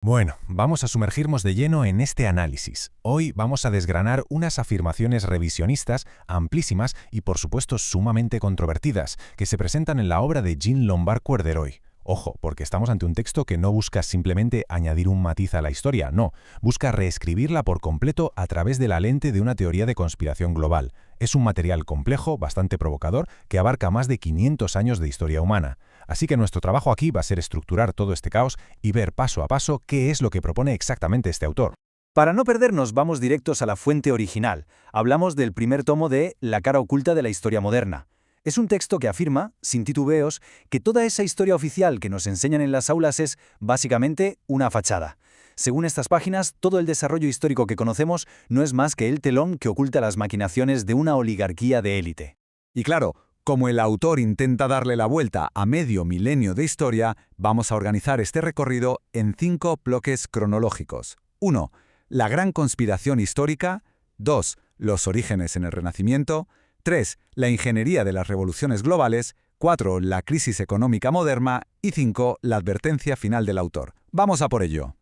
Bueno, vamos a sumergirnos de lleno en este análisis. Hoy vamos a desgranar unas afirmaciones revisionistas amplísimas y por supuesto sumamente controvertidas que se presentan en la obra de Jean Lombard Corderoy. Ojo, porque estamos ante un texto que no busca simplemente añadir un matiz a la historia, no, busca reescribirla por completo a través de la lente de una teoría de conspiración global. Es un material complejo, bastante provocador, que abarca más de 500 años de historia humana. Así que nuestro trabajo aquí va a ser estructurar todo este caos y ver paso a paso qué es lo que propone exactamente este autor. Para no perdernos, vamos directos a la fuente original. Hablamos del primer tomo de La cara oculta de la historia moderna. Es un texto que afirma, sin titubeos, que toda esa historia oficial que nos enseñan en las aulas es, básicamente, una fachada. Según estas páginas, todo el desarrollo histórico que conocemos no es más que el telón que oculta las maquinaciones de una oligarquía de élite. Y claro, como el autor intenta darle la vuelta a medio milenio de historia, vamos a organizar este recorrido en 5 bloques cronológicos. 1. La gran conspiración histórica. 2. Los orígenes en el Renacimiento. 3. La ingeniería de las revoluciones globales. 4. La crisis económica moderna. Y 5. La advertencia final del autor. Vamos a por ello.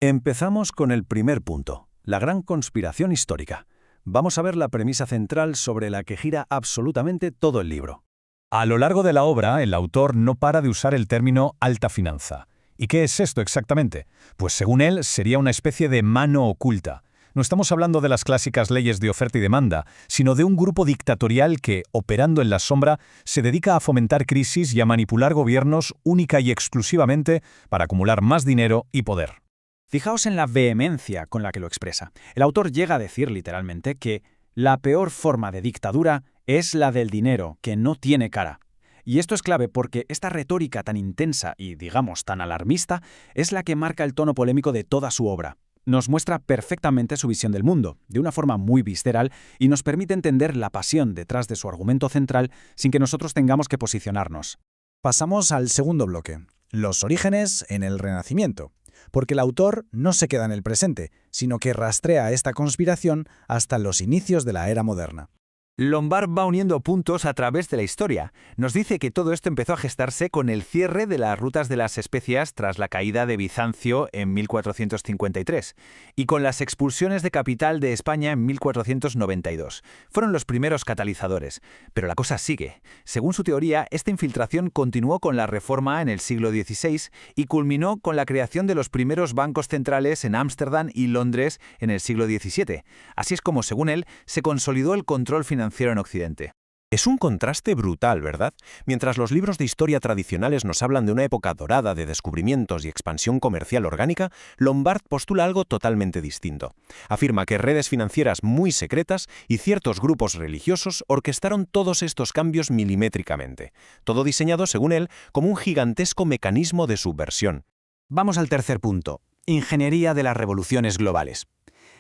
Empezamos con el primer punto, la gran conspiración histórica. Vamos a ver la premisa central sobre la que gira absolutamente todo el libro. A lo largo de la obra, el autor no para de usar el término alta finanza. ¿Y qué es esto exactamente? Pues según él, sería una especie de mano oculta. No estamos hablando de las clásicas leyes de oferta y demanda, sino de un grupo dictatorial que, operando en la sombra, se dedica a fomentar crisis y a manipular gobiernos única y exclusivamente para acumular más dinero y poder. Fijaos en la vehemencia con la que lo expresa. El autor llega a decir literalmente que la peor forma de dictadura es la del dinero, que no tiene cara. Y esto es clave porque esta retórica tan intensa y, digamos, tan alarmista es la que marca el tono polémico de toda su obra. Nos muestra perfectamente su visión del mundo, de una forma muy visceral, y nos permite entender la pasión detrás de su argumento central sin que nosotros tengamos que posicionarnos. Pasamos al segundo bloque, los orígenes en el Renacimiento. Porque el autor no se queda en el presente, sino que rastrea esta conspiración hasta los inicios de la era moderna. Lombard va uniendo puntos a través de la historia. Nos dice que todo esto empezó a gestarse con el cierre de las rutas de las especias tras la caída de Bizancio en 1453 y con las expulsiones de capital de España en 1492. Fueron los primeros catalizadores. Pero la cosa sigue. Según su teoría, esta infiltración continuó con la Reforma en el siglo XVI y culminó con la creación de los primeros bancos centrales en Ámsterdam y Londres en el siglo XVII. Así es como, según él, se consolidó el control financiero en Occidente. Es un contraste brutal, ¿verdad? Mientras los libros de historia tradicionales nos hablan de una época dorada de descubrimientos y expansión comercial orgánica, Lombard postula algo totalmente distinto. Afirma que redes financieras muy secretas y ciertos grupos religiosos orquestaron todos estos cambios milimétricamente. Todo diseñado, según él, como un gigantesco mecanismo de subversión. Vamos al tercer punto, ingeniería de las revoluciones globales.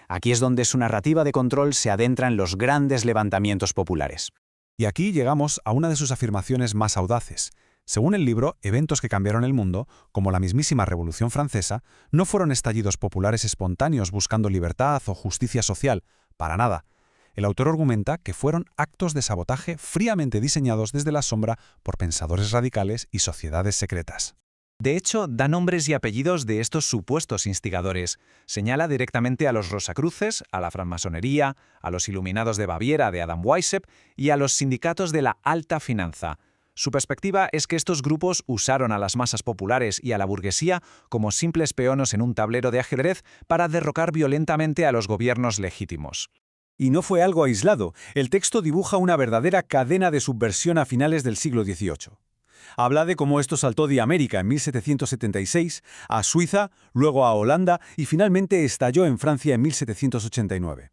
Aquí es donde su narrativa de control se adentra en los grandes levantamientos populares. Y aquí llegamos a una de sus afirmaciones más audaces. Según el libro, eventos que cambiaron el mundo, como la mismísima Revolución Francesa, no fueron estallidos populares espontáneos buscando libertad o justicia social, para nada. El autor argumenta que fueron actos de sabotaje fríamente diseñados desde la sombra por pensadores radicales y sociedades secretas. De hecho, da nombres y apellidos de estos supuestos instigadores. Señala directamente a los Rosacruces, a la francmasonería, a los Iluminados de Baviera de Adam Weishaupt y a los sindicatos de la alta finanza. Su perspectiva es que estos grupos usaron a las masas populares y a la burguesía como simples peones en un tablero de ajedrez para derrocar violentamente a los gobiernos legítimos. Y no fue algo aislado. El texto dibuja una verdadera cadena de subversión a finales del siglo XVIII. Habla de cómo esto saltó de América en 1776, a Suiza, luego a Holanda y finalmente estalló en Francia en 1789.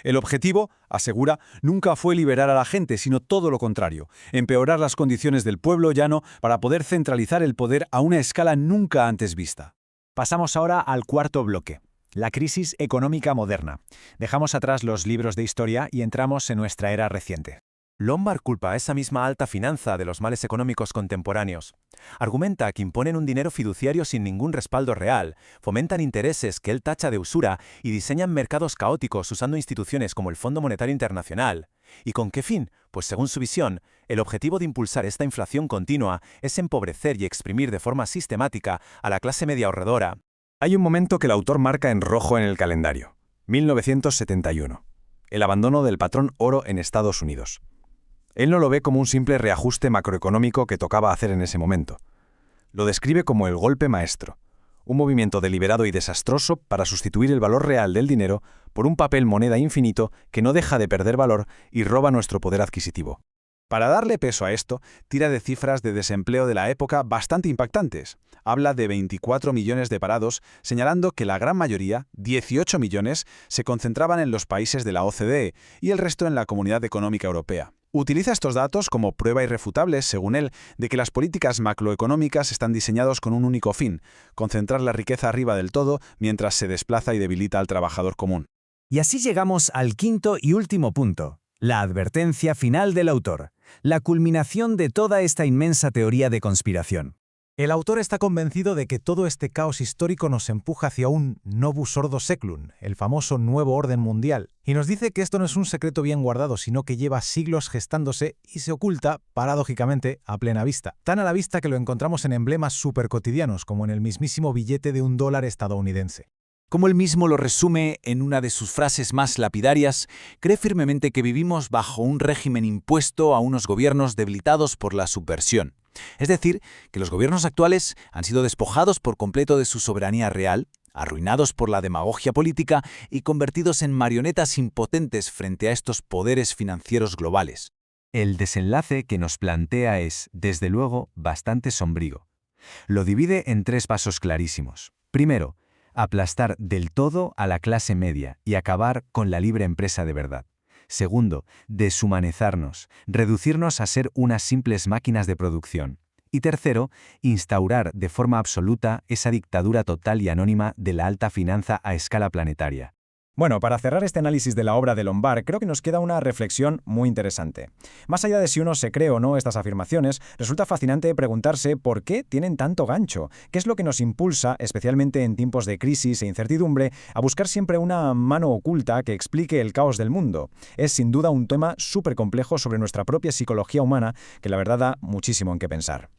El objetivo, asegura, nunca fue liberar a la gente, sino todo lo contrario, empeorar las condiciones del pueblo llano para poder centralizar el poder a una escala nunca antes vista. Pasamos ahora al cuarto bloque, la crisis económica moderna. Dejamos atrás los libros de historia y entramos en nuestra era reciente. Lombard culpa a esa misma alta finanza de los males económicos contemporáneos. Argumenta que imponen un dinero fiduciario sin ningún respaldo real, fomentan intereses que él tacha de usura y diseñan mercados caóticos usando instituciones como el Fondo Monetario Internacional. ¿Y con qué fin? Pues según su visión, el objetivo de impulsar esta inflación continua es empobrecer y exprimir de forma sistemática a la clase media ahorradora. Hay un momento que el autor marca en rojo en el calendario. 1971. El abandono del patrón oro en Estados Unidos. Él no lo ve como un simple reajuste macroeconómico que tocaba hacer en ese momento. Lo describe como el golpe maestro, un movimiento deliberado y desastroso para sustituir el valor real del dinero por un papel moneda infinito que no deja de perder valor y roba nuestro poder adquisitivo. Para darle peso a esto, tira de cifras de desempleo de la época bastante impactantes. Habla de 24 millones de parados, señalando que la gran mayoría, 18 millones, se concentraban en los países de la OCDE y el resto en la Comunidad Económica Europea. Utiliza estos datos como prueba irrefutable, según él, de que las políticas macroeconómicas están diseñadas con un único fin: concentrar la riqueza arriba del todo mientras se desplaza y debilita al trabajador común. Y así llegamos al quinto y último punto, la advertencia final del autor, la culminación de toda esta inmensa teoría de conspiración. El autor está convencido de que todo este caos histórico nos empuja hacia un novus ordo seclum, el famoso nuevo orden mundial, y nos dice que esto no es un secreto bien guardado, sino que lleva siglos gestándose y se oculta, paradójicamente, a plena vista. Tan a la vista que lo encontramos en emblemas supercotidianos, como en el mismísimo billete de $1 estadounidense. Como él mismo lo resume en una de sus frases más lapidarias, cree firmemente que vivimos bajo un régimen impuesto a unos gobiernos debilitados por la subversión. Es decir, que los gobiernos actuales han sido despojados por completo de su soberanía real, arruinados por la demagogia política y convertidos en marionetas impotentes frente a estos poderes financieros globales. El desenlace que nos plantea es, desde luego, bastante sombrío. Lo divide en 3 pasos clarísimos. Primero, aplastar del todo a la clase media y acabar con la libre empresa de verdad. Segundo, deshumanizarnos, reducirnos a ser unas simples máquinas de producción. Y tercero, instaurar de forma absoluta esa dictadura total y anónima de la alta finanza a escala planetaria. Bueno, para cerrar este análisis de la obra de Lombard, creo que nos queda una reflexión muy interesante. Más allá de si uno se cree o no estas afirmaciones, resulta fascinante preguntarse por qué tienen tanto gancho, qué es lo que nos impulsa, especialmente en tiempos de crisis e incertidumbre, a buscar siempre una mano oculta que explique el caos del mundo. Es sin duda un tema súper complejo sobre nuestra propia psicología humana que la verdad da muchísimo en qué pensar.